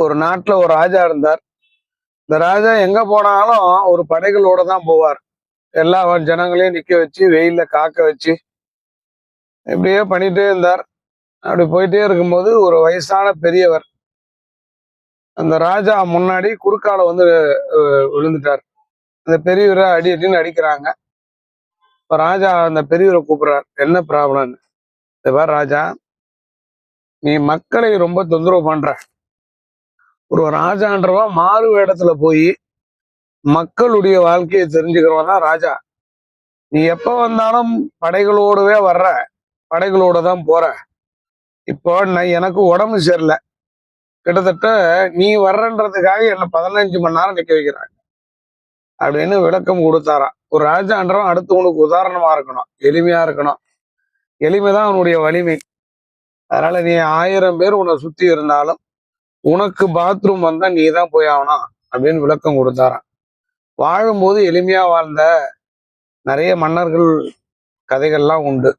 ஒரு நாட்டுல ஒரு ராஜா இருந்தார். இந்த ராஜா எங்க போனாலும் ஒரு படைகளோட தான் போவார். எல்லா ஜனங்களையும் நிக்க வச்சு வெயில்ல காக்க வச்சு இப்படியே பண்ணிட்டே இருந்தார். அப்படி போயிட்டே இருக்கும்போது ஒரு வயசான பெரியவர் அந்த ராஜா முன்னாடி குறுக்கால வந்து விழுந்துட்டார். அந்த பெரியவரை அடி அடின்னு அடிக்கிறாங்க. இப்ப ராஜா அந்த பெரியவரை கூப்பிடுறார், என்ன ப்ராப்ளம்? இந்த மாதிரி ராஜா, நீ மக்களை ரொம்ப தொந்தரவு பண்ற. ஒரு ராஜான்றவன் மாறு வேடத்துல போய் மக்களுடைய வாழ்க்கையை தெரிஞ்சுக்கிறவன் தான் ராஜா. நீ எப்ப வந்தாலும் படைகளோடவே வர்ற, படைகளோட தான் போற. இப்போ எனக்கு உடம்பு சரியில்லை, கிட்டத்தட்ட நீ வர்றன்றதுக்காக என்ன 15 மணி நேரம் நிக்க வைக்கிறாங்க அப்படின்னு விளக்கம் கொடுத்தாராம். ஒரு ராஜான்றவன் அடுத்தவனுக்கு உதாரணமா இருக்கணும், எளிமையா இருக்கணும். எளிமைதான் அவனுடைய வலிமை. அதனால நீ 1000 பேர் உன்னை சுத்தி இருந்தாலும் உனக்கு பாத்ரூம் வந்தா நீ தான் போய் ஆகணும் அப்படின்னு விளக்கம் கொடுத்தாராம். வாழும்போது எளிமையா வாழ்ந்த நிறைய மன்னர்கள் கதைகள்லாம் உண்டு.